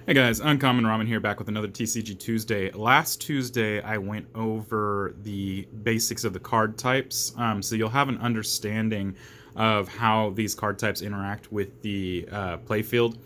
Hey guys, Uncommon Ramen here, back with another TCG Tuesday. Last Tuesday, I went over the basics of the card types, so you'll have an understanding of how these card types interact with the playfield,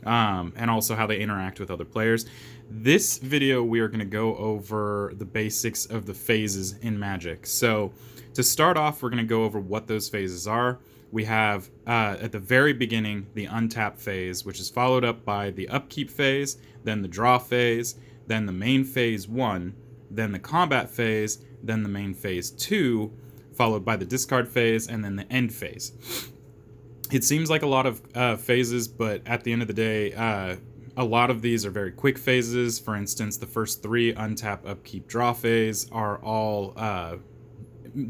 and also how they interact with other players. This video, we are going to go over the basics of the phases in Magic. So, to start off, we're going to go over what those phases are. We have, at the very beginning, the untap phase, which is followed up by the upkeep phase, then the draw phase, then the main phase 1, then the combat phase, then the main phase 2, followed by the discard phase, and then the end phase. It seems like a lot of phases, but at the end of the day, a lot of these are very quick phases. For instance, the first 3, untap, upkeep, draw phase, are all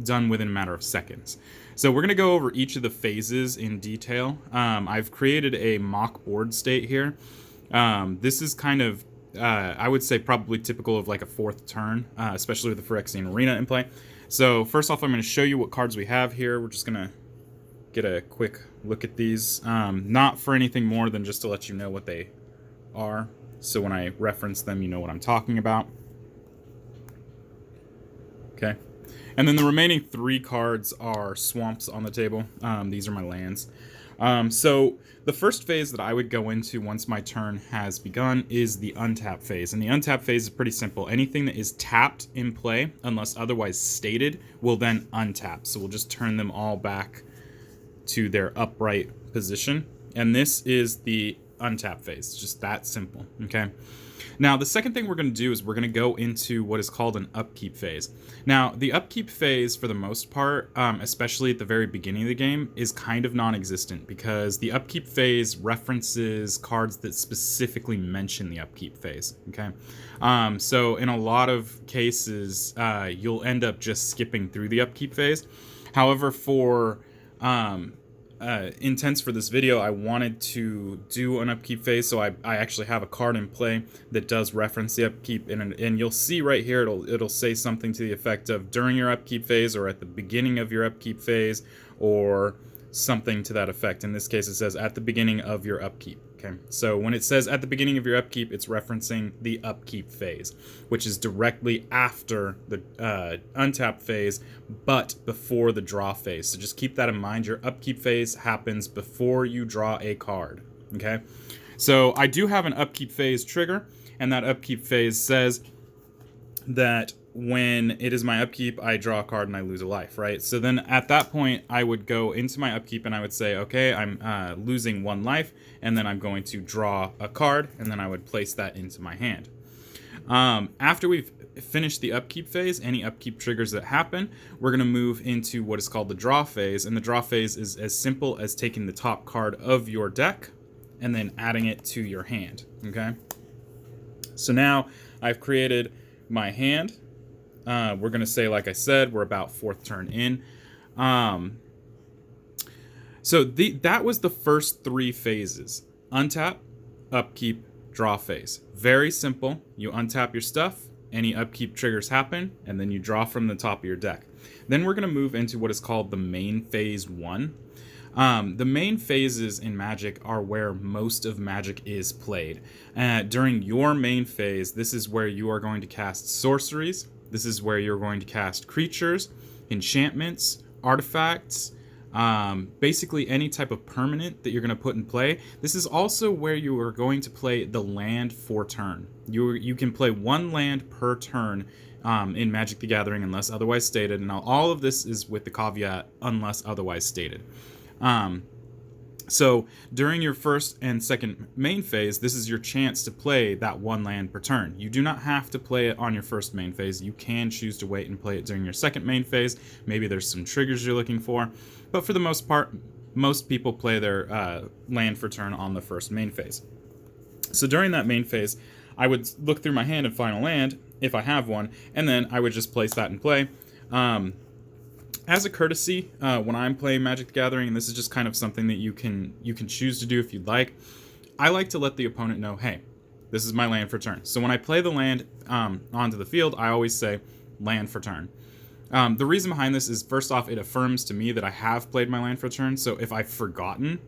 done within a matter of seconds. So we're going to go over each of the phases in detail. I've created a mock board state here. This is kind of, I would say, probably typical of like a 4th turn, especially with the Phyrexian Arena in play. So first off, I'm going to show you what cards we have here. We're just going to get a quick look at these. Not for anything more than just to let you know what they are. So when I reference them, you know what I'm talking about. Okay. And then the remaining 3 cards are swamps on the table. These are my lands. So the first phase that I would go into once my turn has begun is the untap phase. And the untap phase is pretty simple. Anything that is tapped in play, unless otherwise stated, will then untap. So we'll just turn them all back to their upright position. And this is the untap phase. Just that simple, okay? Now, the second thing we're going to do is we're going to go into what is called an upkeep phase. Now, the upkeep phase, for the most part, especially at the very beginning of the game, is kind of non-existent because the upkeep phase references cards that specifically mention the upkeep phase, okay? So in a lot of cases, you'll end up just skipping through the upkeep phase. However, for intents for this video, I wanted to do an upkeep phase, so I actually have a card in play that does reference the upkeep, and you'll see right here it'll say something to the effect of during your upkeep phase, or at the beginning of your upkeep phase, or something to that effect. In this case, it says at the beginning of your upkeep. Okay, so when it says at the beginning of your upkeep, it's referencing the upkeep phase, which is directly after the untap phase, but before the draw phase. So just keep that in mind. Your upkeep phase happens before you draw a card. Okay, so I do have an upkeep phase trigger, and that upkeep phase says that when it is my upkeep, I draw a card and I lose a life, right? So then at that point, I would go into my upkeep and I would say, okay, I'm losing 1 life, and then I'm going to draw a card, and then I would place that into my hand. After we've finished the upkeep phase, any upkeep triggers that happen, we're going to move into what is called the draw phase, and the draw phase is as simple as taking the top card of your deck and then adding it to your hand, okay? So now I've created my hand. We're going to say, like I said, we're about 4th turn in. So that was the first 3 phases. Untap, upkeep, draw phase. Very simple. You untap your stuff, any upkeep triggers happen, and then you draw from the top of your deck. Then we're going to move into what is called the main phase 1. The main phases in Magic are where most of Magic is played. During your main phase, this is where you are going to cast sorceries. This is where you're going to cast creatures, enchantments, artifacts, basically any type of permanent that you're going to put in play. This is also where you are going to play the land for turn. You can play 1 land per turn in Magic the Gathering unless otherwise stated. And now all of this is with the caveat unless otherwise stated. So during your first and second main phase, this is your chance to play that 1 land per turn. You do not have to play it on your first main phase. You can choose to wait and play it during your second main phase. Maybe there's some triggers you're looking for, but for the most part, most people play their land for turn on the first main phase. So during that main phase, I would look through my hand and find a land, if I have one, and then I would just place that in play. As a courtesy, when I'm playing Magic the Gathering, and this is just kind of something that you can choose to do if you'd like, I like to let the opponent know, hey, this is my land for turn. So when I play the land onto the field, I always say land for turn. The reason behind this is, first off, it affirms to me that I have played my land for turn. So if I've forgotten,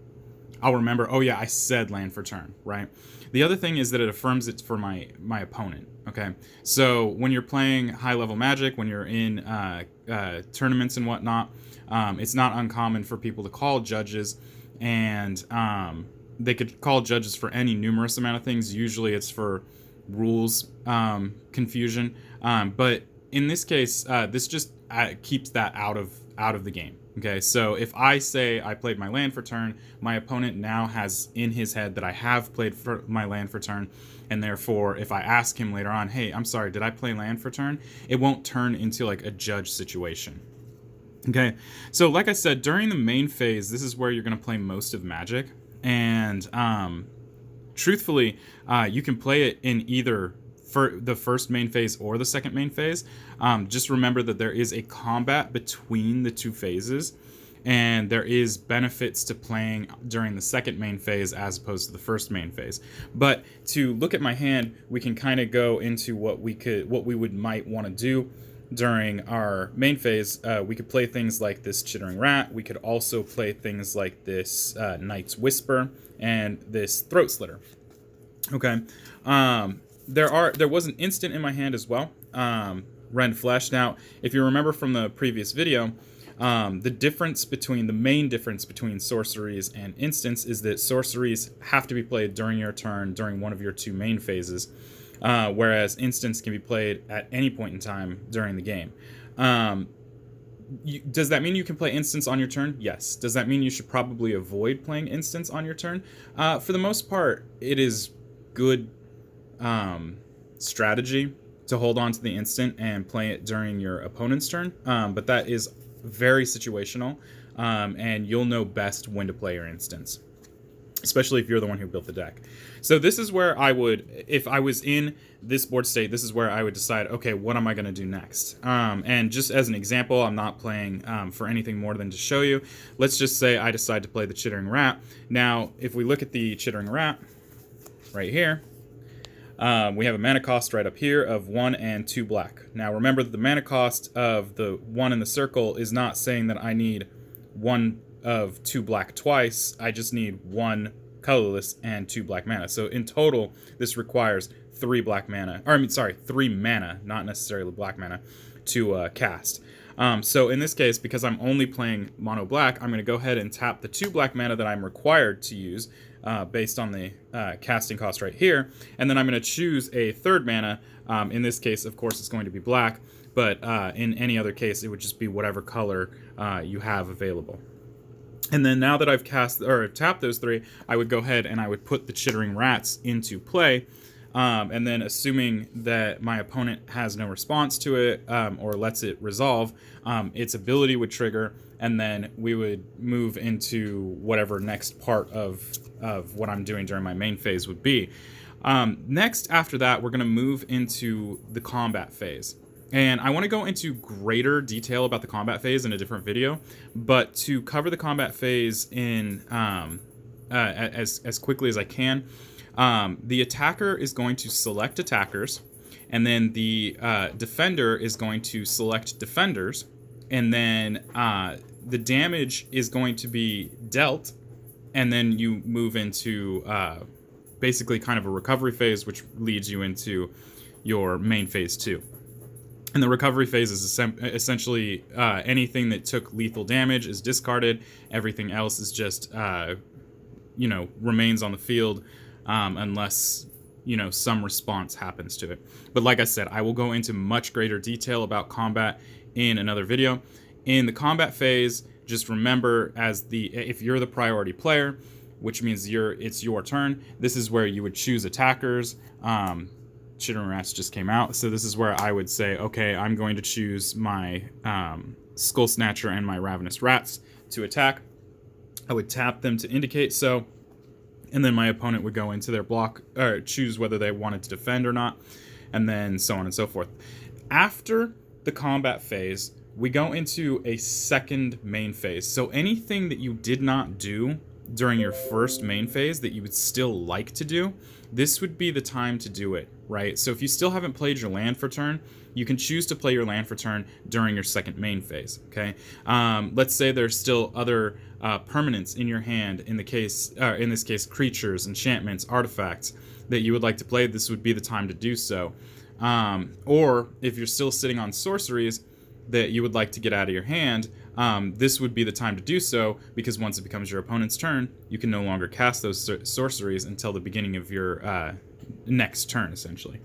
I'll remember, oh yeah, I said land for turn, right? The other thing is that it affirms it for my opponent. Okay, so when you're playing high level Magic, when you're in tournaments and whatnot, it's not uncommon for people to call judges, and they could call judges for any numerous amount of things. Usually, it's for rules confusion, but in this case, this just keeps that out of the game. Okay, so if I say I played my land for turn, my opponent now has in his head that I have played for my land for turn, and therefore if I ask him later on, hey, I'm sorry, did I play land for turn? It won't turn into like a judge situation. Okay, so like I said, during the main phase, this is where you're going to play most of Magic, and truthfully, you can play it in either for the first main phase or the second main phase. Just remember that there is a combat between the two phases, and there is benefits to playing during the second main phase as opposed to the first main phase. But to look at my hand, we can kind of go into what we might want to do during our main phase. We could play things like this Chittering Rat. We could also play things like this Knight's Whisper and this Throat Slitter. Okay. There was an instant in my hand as well, Rend Flesh. Now, if you remember from the previous video, the main difference between sorceries and instants is that sorceries have to be played during your turn, during one of your two main phases, whereas instants can be played at any point in time during the game. Does that mean you can play instants on your turn? Yes. Does that mean you should probably avoid playing instants on your turn? For the most part, it is good strategy to hold on to the instant and play it during your opponent's turn, but that is very situational, and you'll know best when to play your instants, especially if you're the one who built the deck. So this is where I would, if I was in this board state, this is where I would decide, okay, what am I going to do next? And just as an example, I'm not playing for anything more than to show you. Let's just say I decide to play the Chittering Rat. Now, if we look at the Chittering Rat right here, we have a mana cost right up here of 1 and 2 black. Now remember that the mana cost of the 1 in the circle is not saying that I need 1 of 2 black twice. I just need 1 colorless and 2 black mana. So in total, this requires 3 mana, not necessarily black mana, to cast. So in this case, because I'm only playing mono black, I'm going to go ahead and tap the 2 black mana that I'm required to use based on the casting cost right here, and then I'm going to choose a 3rd mana. In this case, of course, it's going to be black, but in any other case, it would just be whatever color you have available. And then now that I've tapped those 3, I would go ahead and I would put the Chittering Rats into play. And then assuming that my opponent has no response to it or lets it resolve, its ability would trigger, and then we would move into whatever next part of what I'm doing during my main phase would be. Next, after that, we're going to move into the combat phase. And I want to go into greater detail about the combat phase in a different video, but to cover the combat phase in as quickly as I can, the attacker is going to select attackers, and then the defender is going to select defenders, and then the damage is going to be dealt, and then you move into basically kind of a recovery phase, which leads you into your main phase 2. And the recovery phase is essentially anything that took lethal damage is discarded. Everything else is just, remains on the field unless, some response happens to it. But like I said, I will go into much greater detail about combat in another video. In the combat phase, just remember if you're the priority player, which means it's your turn, this is where you would choose attackers. Chittering Rats just came out, so this is where I would say, okay, I'm going to choose my Skull Snatcher and my Ravenous Rats to attack. I would tap them to indicate so, and then my opponent would go into their block, or choose whether they wanted to defend or not, and then so on and so forth. After the combat phase, we go into a second main phase. So anything that you did not do during your first main phase that you would still like to do, this would be the time to do it, right? So if you still haven't played your land for turn, you can choose to play your land for turn during your second main phase, okay? Let's say there's still other permanents in your hand, in this case, creatures, enchantments, artifacts that you would like to play. This would be the time to do so. Or if you're still sitting on sorceries that you would like to get out of your hand, this would be the time to do so, because once it becomes your opponent's turn, you can no longer cast those sorceries until the beginning of your next turn, essentially.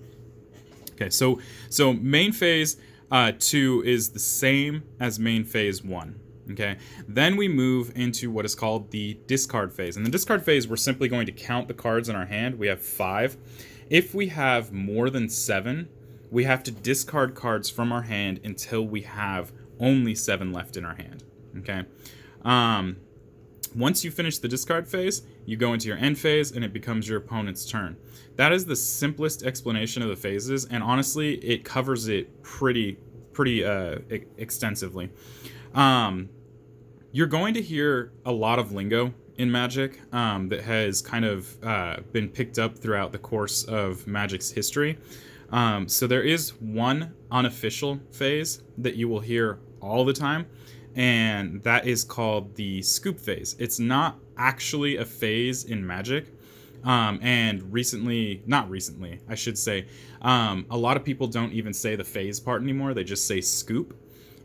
Okay, so main phase 2 is the same as main phase 1. Okay, then we move into what is called the discard phase. In the discard phase, we're simply going to count the cards in our hand. We have 5. If we have more than 7, we have to discard cards from our hand until we have only 7 left in our hand. Okay. Once you finish the discard phase, you go into your end phase, and it becomes your opponent's turn. That is the simplest explanation of the phases, and honestly, it covers it pretty extensively. You're going to hear a lot of lingo in Magic that has kind of been picked up throughout the course of Magic's history. So there is one unofficial phase that you will hear all the time, and that is called the scoop phase. It's not actually a phase in Magic. And not recently, I should say, a lot of people don't even say the phase part anymore. They just say scoop.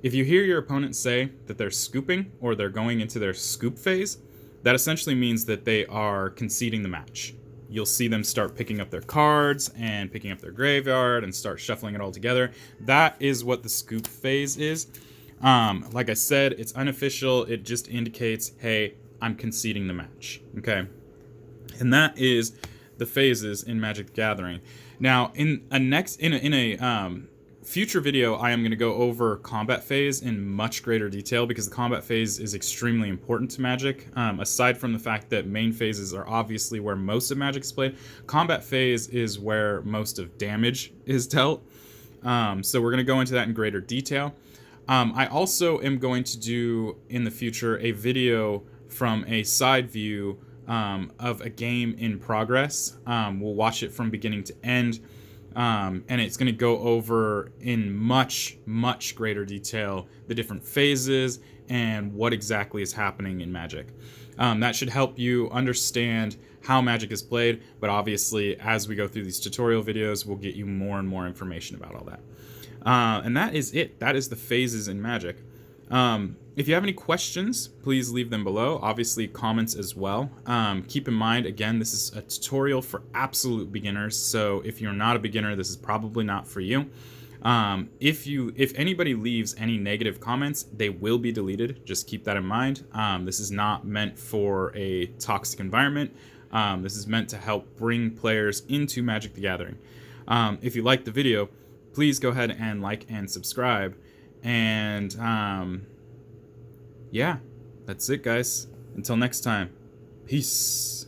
If you hear your opponent say that they're scooping or they're going into their scoop phase, that essentially means that they are conceding the match. You'll see them start picking up their cards and picking up their graveyard and start shuffling it all together. That is what the scoop phase is. Like I said, it's unofficial. It just indicates, hey, I'm conceding the match. Okay. And that is the phases in Magic the Gathering. Now, in a future video, I am going to go over combat phase in much greater detail, because the combat phase is extremely important to Magic. Aside from the fact that main phases are obviously where most of Magic is played, combat phase is where most of damage is dealt. So we're going to go into that in greater detail. I also am going to do in the future a video from a side view of a game in progress. We'll watch it from beginning to end. And it's going to go over in much greater detail the different phases and what exactly is happening in Magic. That should help you understand how Magic is played, but obviously as we go through these tutorial videos, we'll get you more and more information about all that. And that is it. That is the phases in Magic. If you have any questions, please leave them below. Obviously, comments as well. Keep in mind, again, this is a tutorial for absolute beginners, so if you're not a beginner, this is probably not for you. If anybody leaves any negative comments, they will be deleted. Just keep that in mind. This is not meant for a toxic environment. This is meant to help bring players into Magic the Gathering. If you liked the video, please go ahead and like and subscribe. And yeah, that's it, guys. Until next time, peace.